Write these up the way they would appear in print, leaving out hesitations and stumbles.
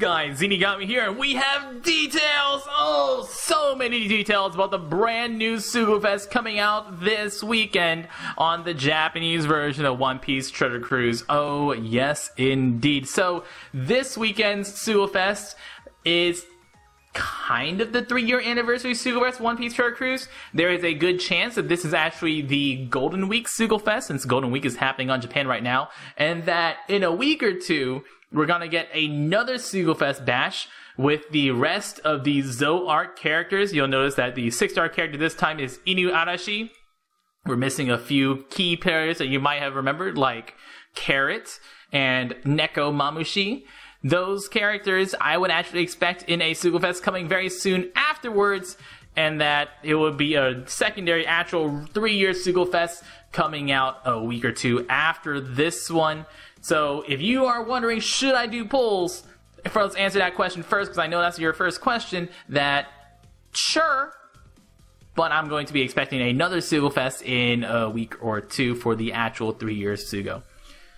guys? Zeenigami here, and we have details! Oh, so many details about the brand new Sugofest coming out this weekend on the Japanese version of One Piece Treasure Cruise. Oh, yes, indeed. So, this weekend's Sugofest is kind of the 3-year anniversary Sugofest One Piece Treasure Cruise. There is a good chance that this is actually the Golden Week Sugofest, since Golden Week is happening on Japan right now, and that in a week or two, we're gonna get another Sugofest bash with the rest of the Zo Arc characters. You'll notice that the 6-star character this time is Inuarashi. We're missing a few key players that you might have remembered, like Carrot and Nekomamushi. Those characters I would actually expect in a Sugofest coming very soon afterwards, and that it would be a secondary actual 3-year Sugofest coming out a week or two after this one. So if you are wondering, should I do polls? Let's answer that question first, because I know that's your first question, that sure, but I'm going to be expecting another Sugofest in a week or two for the actual 3-year Sugo,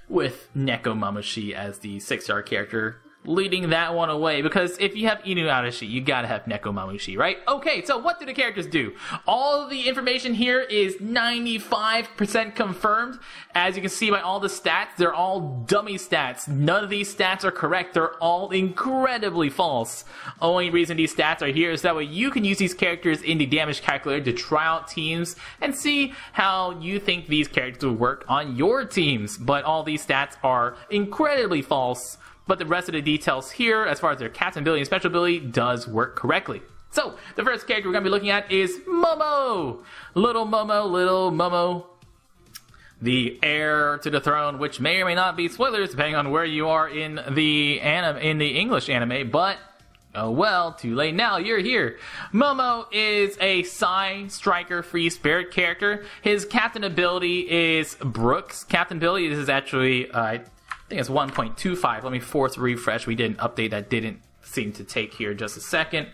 with Nekomamushi as the 6-star character leading that one away, because if you have Inuarashi, you gotta have Nekomamushi, right? Okay, so what do the characters do? All of the information here is 95% confirmed. As you can see by all the stats, they're all dummy stats. None of these stats are correct. They're all incredibly false. Only reason these stats are here is that way you can use these characters in the damage calculator to try out teams and see how you think these characters will work on your teams. But all these stats are incredibly false. But the rest of the details here, as far as their captain ability and special ability, does work correctly. So, the first character we're going to be looking at is Momo! Little Momo. The heir to the throne, which may or may not be spoilers, depending on where you are in the English anime, but oh well, too late now, you're here. Momo is a Psy Striker Free Spirit character. His captain ability is Brook's captain ability. This is actually, I think it's 1.25. Let me force refresh. We did an update that didn't seem to take here just a second.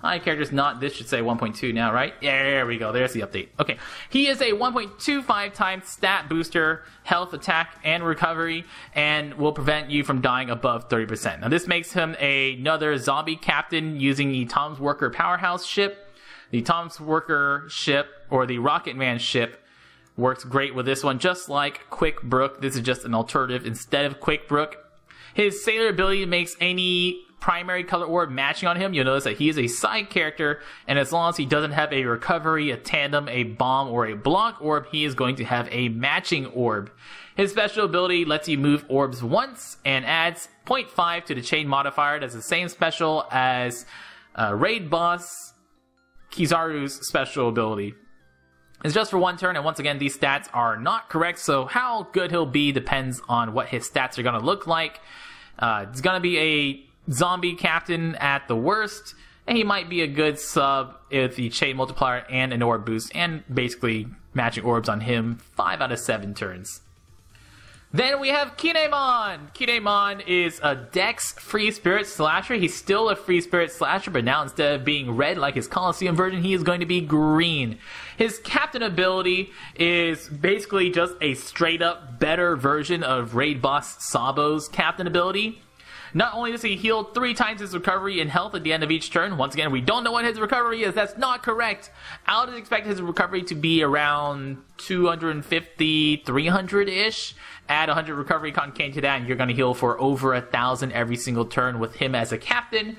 Hi, characters not. This should say 1.2 now, right? Yeah, there we go. There's the update. Okay. He is a 1.25 times stat booster, health, attack, and recovery, and will prevent you from dying above 30%. Now, this makes him another zombie captain using the Tom's Worker Powerhouse ship. The Tom's Worker ship, or the Rocket Man ship, works great with this one, just like Quick Brook. This is just an alternative instead of Quick Brook. His Sailor ability makes any primary color orb matching on him. You'll notice that he is a side character, and as long as he doesn't have a recovery, a tandem, a bomb, or a block orb, he is going to have a matching orb. His special ability lets you move orbs once and adds 0.5 to the chain modifier. That's the same special as Raid Boss Kizaru's special ability. It's just for one turn, and once again, these stats are not correct, so how good he'll be depends on what his stats are going to look like. It's going to be a zombie captain at the worst, and he might be a good sub with the chain multiplier and an orb boost, and basically matching orbs on him 5 out of 7 turns. Then we have Kinemon! Kinemon is a Dex Free Spirit Slasher. He's still a Free Spirit Slasher, but now instead of being red like his Coliseum version, he is going to be green. His captain ability is basically just a straight up better version of Raid Boss Sabo's captain ability. Not only does he heal 3 times his recovery and health at the end of each turn. Once again, we don't know what his recovery is. That's not correct. I would expect his recovery to be around 250, 300-ish. Add 100 recovery concave to that, and you're going to heal for over 1,000 every single turn with him as a captain.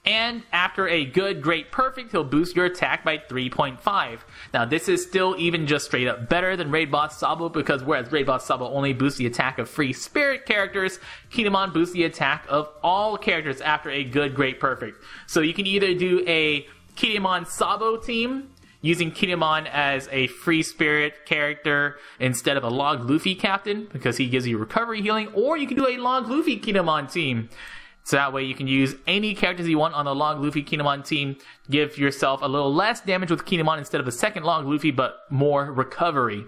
And after a good, great, perfect, he'll boost your attack by 3.5. Now, this is still even just straight up better than Raid Boss Sabo, because whereas Raid Boss Sabo only boosts the attack of free spirit characters, Kinemon boosts the attack of all characters after a good, great, perfect. So you can either do a Kinemon Sabo team, using Kinemon as a free spirit character instead of a Log Luffy captain, because he gives you recovery healing, or you can do a Log Luffy Kinemon team. So that way you can use any characters you want on the Log Luffy Kinemon team, give yourself a little less damage with Kinemon instead of a second Log Luffy, but more recovery,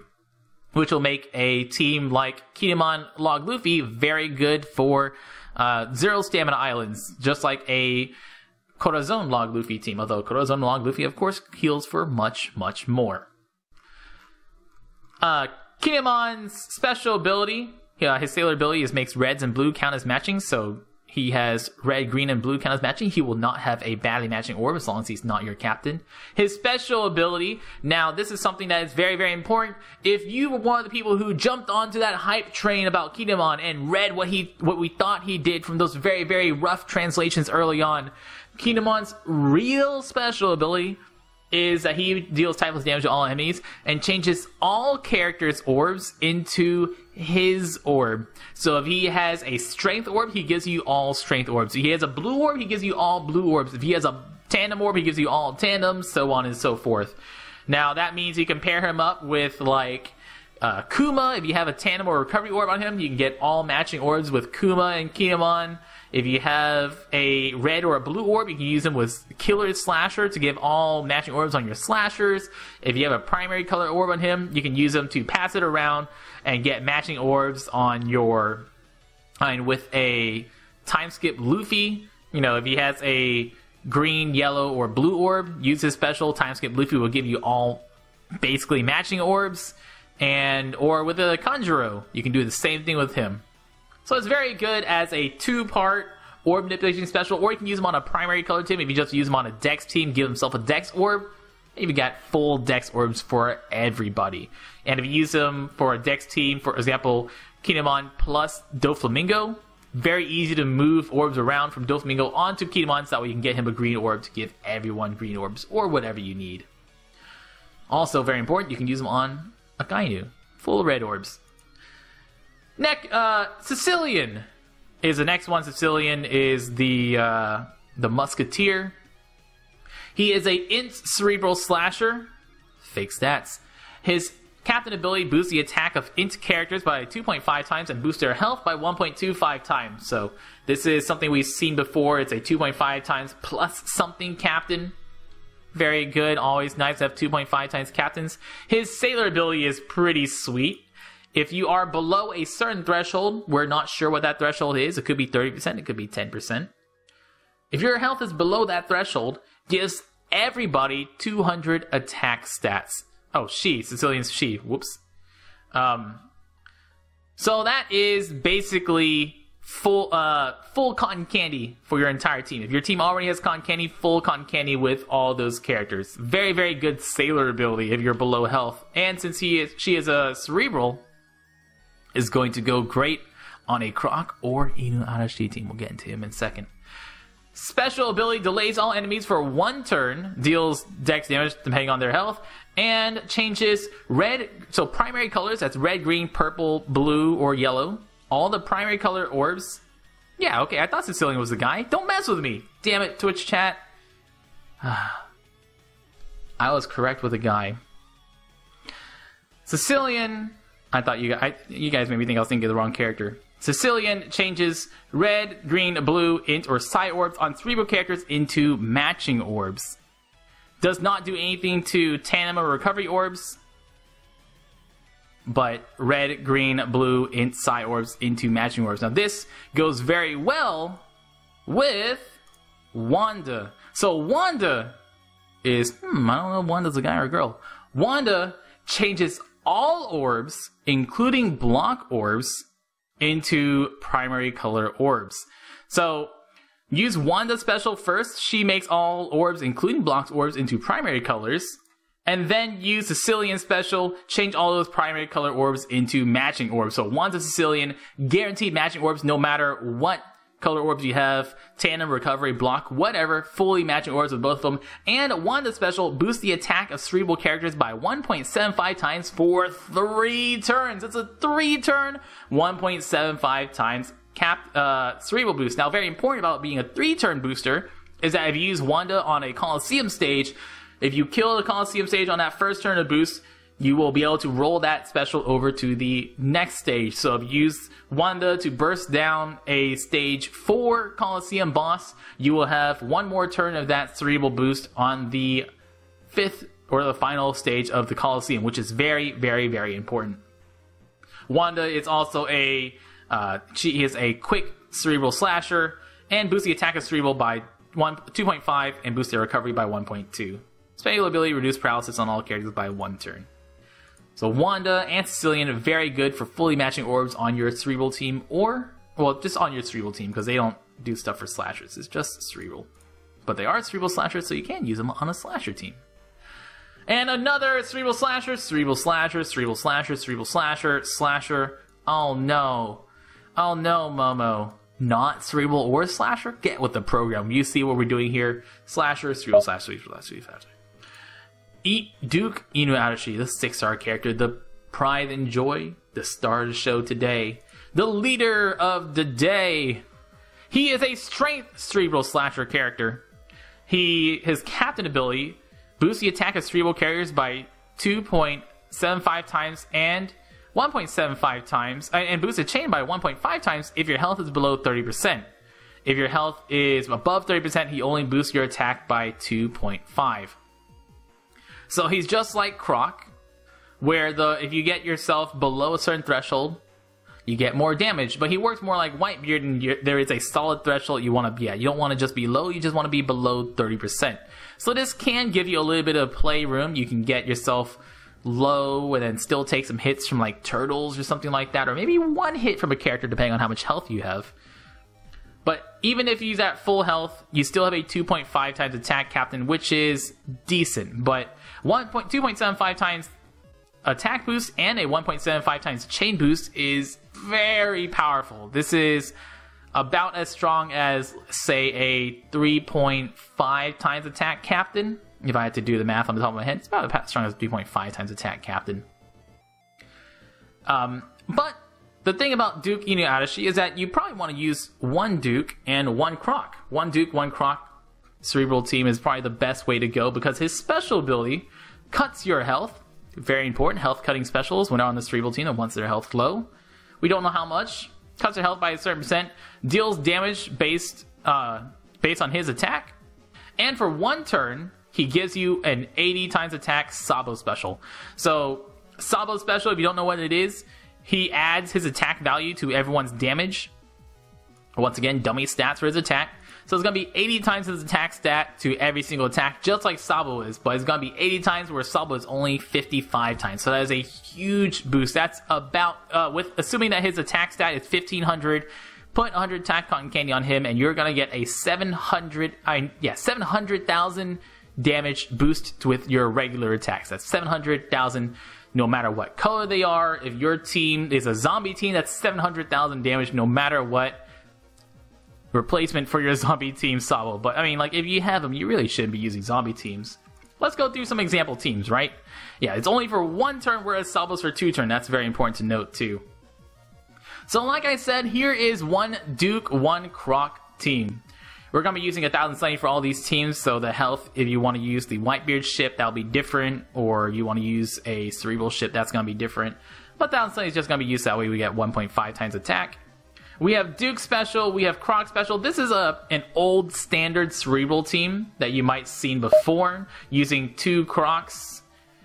which will make a team like Kinemon Log Luffy very good for 0 stamina islands, just like a Corazon Log Luffy team, although Corazon Log Luffy, of course, heals for much, much more. Kinemon's special ability, his sailor ability is makes reds and blue count as matching, so he has red, green, and blue count as matching. He will not have a badly matching orb as long as he's not your captain. His special ability, now this is something that is very, very important. If you were one of the people who jumped onto that hype train about Kinemon and read what we thought he did from those very, very rough translations early on, Kinemon's real special ability is that he deals typeless damage to all enemies and changes all characters' orbs into his orb. So if he has a strength orb, he gives you all strength orbs. If he has a blue orb, he gives you all blue orbs. If he has a tandem orb, he gives you all tandems, so on and so forth. Now that means you can pair him up with like Kuma. If you have a tandem or recovery orb on him, you can get all matching orbs with Kuma and Kinemon. If you have a red or a blue orb, you can use them with Killer Slasher to give all matching orbs on your slashers. If you have a primary color orb on him, you can use them to pass it around and get matching orbs on your... And with a time skip Luffy, you know, if he has a green, yellow, or blue orb, use his special. Time skip Luffy will give you all basically matching orbs. Or with a Kanjuro, you can do the same thing with him. So it's very good as a two-part orb manipulation special, or you can use him on a primary color team. If you just use him on a dex team, give himself a dex orb. You got full dex orbs for everybody. And if you use him for a dex team, for example, Kinemon plus Doflamingo, very easy to move orbs around from Doflamingo onto Kinemon so that way you can get him a green orb to give everyone green orbs, or whatever you need. Also very important, you can use him on Akainu, full red orbs. Sicilian is the next one. Sicilian is the Musketeer. He is a int Cerebral Slasher. Fake stats. His captain ability boosts the attack of int characters by 2.5 times and boosts their health by 1.25 times. So this is something we've seen before. It's a 2.5 times plus something captain. Very good. Always nice to have 2.5 times captains. His sailor ability is pretty sweet. If you are below a certain threshold, we're not sure what that threshold is. It could be 30%, it could be 10%. If your health is below that threshold, gives everybody 200 attack stats. Oh, Sicilian's she. Whoops. So that is basically full cotton candy for your entire team. If your team already has cotton candy, full cotton candy with all those characters. Very, very good sailor ability if you're below health. And since she is a Cerebral, is going to go great on a Kronk or Inuarashi team. We'll get into him in a second. Special ability delays all enemies for 1 turn, deals dex damage depending on their health, and changes red, so primary colors, that's red, green, purple, blue, or yellow. All the primary color orbs. Yeah, okay, I thought Sicilian was the guy. Don't mess with me. Damn it, Twitch chat. I was correct with the guy. Sicilian... I thought you guys made me think I was thinking of the wrong character. Sicilian changes red, green, blue, int, or psi orbs on Cerebral characters into matching orbs. Does not do anything to tandem or recovery orbs, but red, green, blue, int, psi orbs into matching orbs. Now this goes very well with Wanda. So Wanda is, I don't know if Wanda's a guy or a girl. Wanda changes all orbs, including block orbs, into primary color orbs. So, use Wanda special first. She makes all orbs, including blocked orbs, into primary colors. And then use Sicilian special, change all those primary color orbs into matching orbs. So, Wanda Sicilian, guaranteed matching orbs no matter what color orbs you have, tandem, recovery, block, whatever, fully matching orbs with both of them. And Wanda special boosts the attack of Cerebral characters by 1.75 times for 3 turns. It's a 3-turn, 1.75 times Cerebral boost. Now, very important about being a 3-turn booster is that if you use Wanda on a Coliseum stage, if you kill the Coliseum stage on that first turn of boost, you will be able to roll that special over to the next stage. So if you use Wanda to burst down a stage 4 Coliseum boss, you will have 1 more turn of that Cerebral boost on the 5th or the final stage of the Coliseum, which is very, very, very important. Wanda is also she is a quick Cerebral Slasher and boosts the attack of Cerebral by 2.5 and boosts their recovery by 1.2. Special ability reduce paralysis on all characters by 1 turn. So Wanda and Sicilian are very good for fully matching orbs on your Cerebral team, or, well, just on your Cerebral team, because they don't do stuff for slashers. It's just Cerebral. But they are Cerebral slashers, so you can use them on a slasher team. And another Cerebral slasher, Cerebral slasher, Cerebral slasher, Cerebral slasher, slasher. Oh no. Oh no, Momo. Not Cerebral or slasher? Get with the program. You see what we're doing here. Slasher, Cerebral slasher, Cerebral slasher, Cerebral slasher. Eat Duke Inuarashi, the 6-star character, the pride and joy, the star of the show today, the leader of the day. He is a strength Cerebral slasher character. His captain ability boosts the attack of Cerebral carriers by 2.75 times and 1.75 times, and boosts the chain by 1.5 times if your health is below 30%. If your health is above 30%, he only boosts your attack by 2.5. So he's just like Kronk, where if you get yourself below a certain threshold, you get more damage. But he works more like Whitebeard, and there is a solid threshold you want to be at. You don't want to just be low, you just want to be below 30%. So this can give you a little bit of playroom. You can get yourself low and then still take some hits from like turtles or something like that, or maybe one hit from a character depending on how much health you have. But even if he's at full health, you still have a 2.5 times attack captain, which is decent. But 2.75 times attack boost and a 1.75 times chain boost is very powerful. This is about as strong as, say, a 3.5 times attack captain. If I had to do the math on the top of my head, it's about as strong as 3.5 times attack captain. But the thing about Duke Inuarashi is that you probably want to use one Duke and one Kronk. One Duke, one Kronk Cerebral team is probably the best way to go because his special ability cuts your health. Very important, health cutting specials when they're on the Cerebral team and once their health low. We don't know how much. Cuts your health by a certain percent. Deals damage based on his attack. And for one turn, he gives you an 80 times attack Sabo special. So, Sabo special, if you don't know what it is, he adds his attack value to everyone's damage. Once again, dummy stats for his attack. So it's going to be 80 times his attack stat to every single attack, just like Sabo is. But it's going to be 80 times where Sabo is only 55 times. So that is a huge boost. That's about, assuming that his attack stat is 1500, put 100 attack cotton candy on him, and you're going to get a 700,000 damage boost with your regular attacks. That's 700,000 no matter what color they are. If your team is a zombie team, that's 700,000 damage no matter what replacement for your zombie team Sabo. But I mean, like, if you have them, you really shouldn't be using zombie teams. Let's go through some example teams, right? Yeah, it's only for one turn, whereas Sabo's for 2 turns. That's very important to note too. So like I said, here is one Duke, one Kronk team. We're going to be using 1070 for all these teams, so the health, if you want to use the Whitebeard ship, that'll be different, or you want to use a Cerebral ship, that's going to be different. But 1070 is just going to be used that way. We get 1.5 times attack. We have Duke Special, we have Kronk Special. This is an old standard Cerebral team that you might have seen before, using 2 Kronks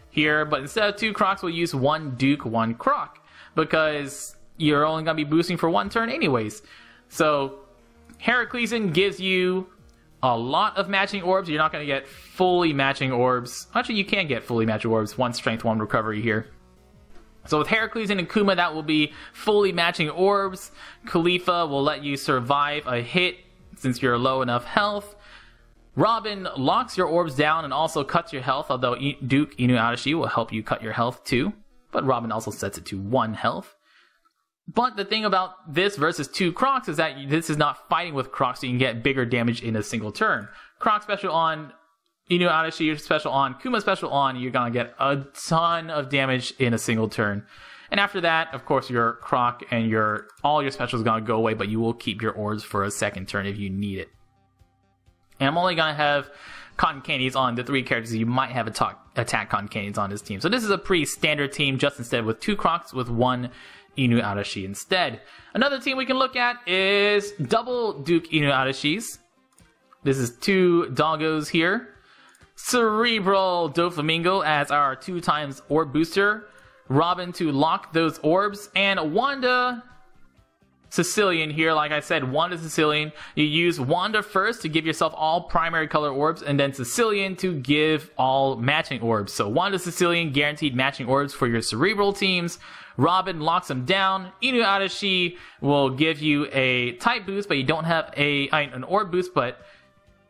here, but instead of 2 Kronks, we'll use 1 Duke, 1 Kronk, because you're only going to be boosting for 1 turn anyways. So Heracleson gives you a lot of matching orbs. You're not going to get fully matching orbs. Actually, you can get fully matching orbs. 1 strength, 1 recovery here. So with Heracleson and Kuma, that will be fully matching orbs. Khalifa will let you survive a hit since you're low enough health. Robin locks your orbs down and also cuts your health, although Duke Inuarashi will help you cut your health too. But Robin also sets it to 1 health. But the thing about this versus 2 Kronks is that this is not fighting with Kronk, so you can get bigger damage in a single turn. Kronk special on, Inuarashi special on, Kuma special on, you're going to get a ton of damage in a single turn. And after that, of course, your Kronk and all your specials are going to go away, but you will keep your orbs for a second turn if you need it. And I'm only going to have cotton candies on the 3 characters you might have attack cotton candies on this team. So this is a pretty standard team, just instead with 2 Kronks with 1 Inuarashi instead. Another team we can look at is double Duke Inuarashis. This is 2 doggos here. Cerebral Doflamingo as our 2 times orb booster. Robin to lock those orbs. And Wanda Sicilian here, like I said, Wanda Sicilian. You use Wanda first to give yourself all primary color orbs, and then Sicilian to give all matching orbs. So Wanda Sicilian, guaranteed matching orbs for your Cerebral teams. Robin locks them down. Inuarashi will give you a type boost, but you don't have an orb boost, but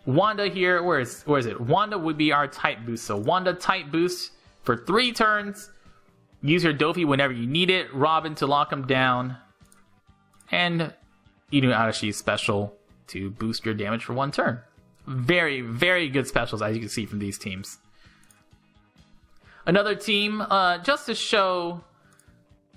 Wanda here, where is it? Wanda would be our type boost. So Wanda type boost for 3 turns. Use your Dofi whenever you need it. Robin to lock them down. And Inuarashi special to boost your damage for 1 turn. Very, very good specials, as you can see from these teams. Another team, just to show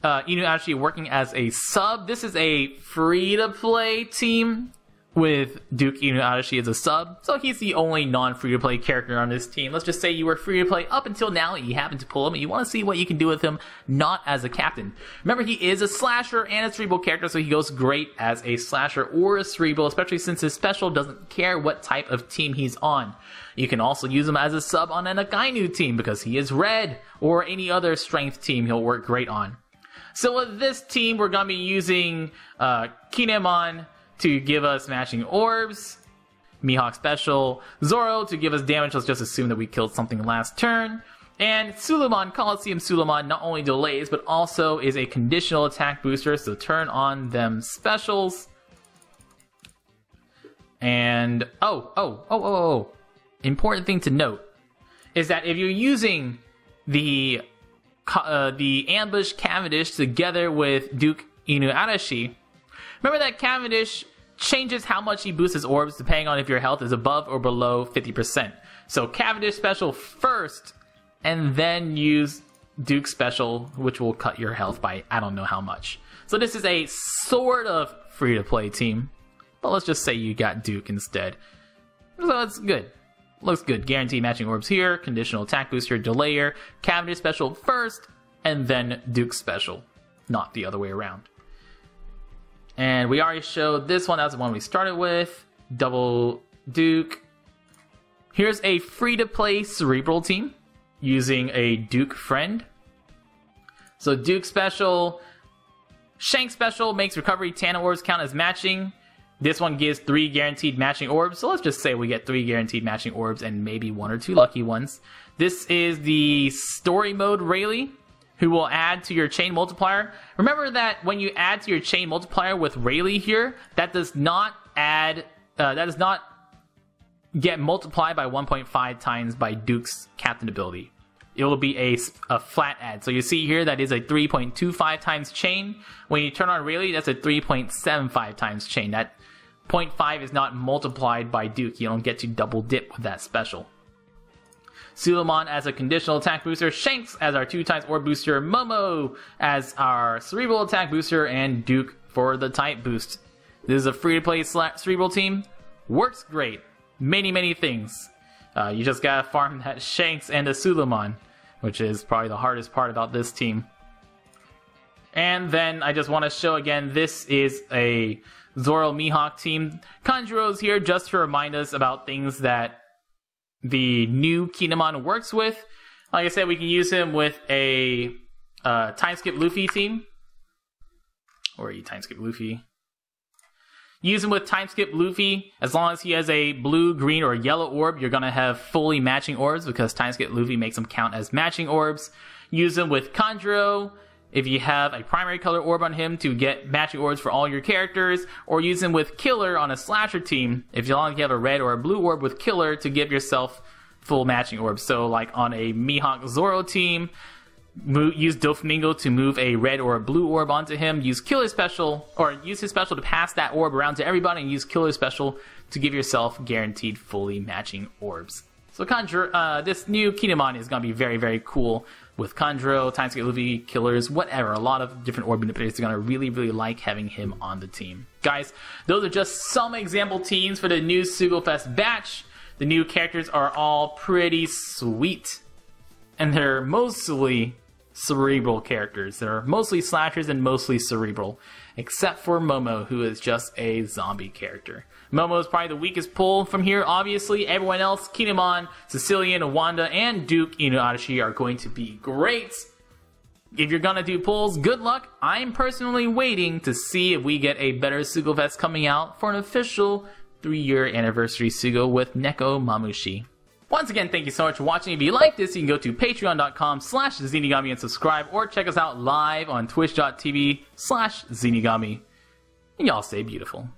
Inuarashi working as a sub. This is a free-to-play team with Duke Inuarashi as a sub. So he's the only non-free-to-play character on this team. Let's just say you were free-to-play up until now, and you happen to pull him, and you want to see what you can do with him not as a captain. Remember, he is a slasher and a Cerebral character, so he goes great as a slasher or a Cerebral, especially since his special doesn't care what type of team he's on. You can also use him as a sub on an Akainu team, because he is red, or any other strength team he'll work great on. So with this team, we're going to be using Kinemon to give us matching orbs, Mihawk Special, Zoro to give us damage. Let's just assume that we killed something last turn. And Suleiman, Coliseum Suleiman, not only delays, but also is a conditional attack booster, so turn on them specials. And, important thing to note is that if you're using the Ambush Cavendish together with Duke Inuarashi, remember that Cavendish changes how much he boosts his orbs depending on if your health is above or below 50%. So Cavendish Special first, and then use Duke Special, which will cut your health by I don't know how much. So this is a sort of free-to-play team, but let's just say you got Duke instead. So it's good. Looks good. Guaranteed matching orbs here, conditional attack booster, delayer, Cavendish Special first, and then Duke Special, not the other way around. And we already showed this one. That's the one we started with. Double Duke. Here's a free-to-play Cerebral team using a Duke friend. So Duke Special. Shank Special makes Recovery Tana orbs count as matching. This one gives 3 guaranteed matching orbs. So let's just say we get 3 guaranteed matching orbs and maybe 1 or 2 lucky ones. This is the Story Mode Rayleigh, who will add to your chain multiplier. Remember that when you add to your chain multiplier with Rayleigh here, that does not get multiplied by 1.5 times by Duke's captain ability. It will be a flat add. So you see here that is a 3.25 times chain. When you turn on Rayleigh, that's a 3.75 times chain. That 0.5 is not multiplied by Duke. You don't get to double dip with that special. Suleiman as a conditional attack booster, Shanks as our 2 times orb booster, Momo as our Cerebral attack booster, and Duke for the type boost. This is a free-to-play Cerebral team. Works great. Many things. You just gotta farm that Shanks and a Suleiman, which is probably the hardest part about this team. And then I just want to show again, this is a Zoro Mihawk team. Kanjuro's here just to remind us about things that the new Kinemon works with. Like I said, we can use him with a Time Skip Luffy team. Or a Time Skip Luffy. Use him with Time Skip Luffy. As long as he has a blue, green, or yellow orb, you're going to have fully matching orbs because Time Skip Luffy makes them count as matching orbs. Use him with Kanjuro if you have a primary color orb on him to get matching orbs for all your characters, or use him with Killer on a slasher team if you have a red or a blue orb with Killer to give yourself full matching orbs. So like on a Mihawk Zoro team, use Doflamingo to move a red or a blue orb onto him, use Killer Special, or use his special to pass that orb around to everybody, and use Killer Special to give yourself guaranteed fully matching orbs. So this new Kinemon is going to be very cool with Kanjuro, Time Skip Luffy, Killers, whatever. A lot of different orb manipulators are going to really like having him on the team. Guys, those are just some example teams for the new Sugofest batch. The new characters are all pretty sweet. And they're mostly Cerebral characters. They're mostly slashers and mostly Cerebral. Except for Momo, who is just a zombie character. Momo is probably the weakest pull from here, obviously. Everyone else, Kinemon, Sicilian, Wanda, and Duke Inuarashi are going to be great. If you're gonna do pulls, good luck. I'm personally waiting to see if we get a better Sugofest coming out for an official 3-year anniversary Sugo with Nekomamushi. Once again, thank you so much for watching. If you like this, you can go to patreon.com/Zeenigami and subscribe, or check us out live on twitch.tv/Zeenigami. And y'all stay beautiful.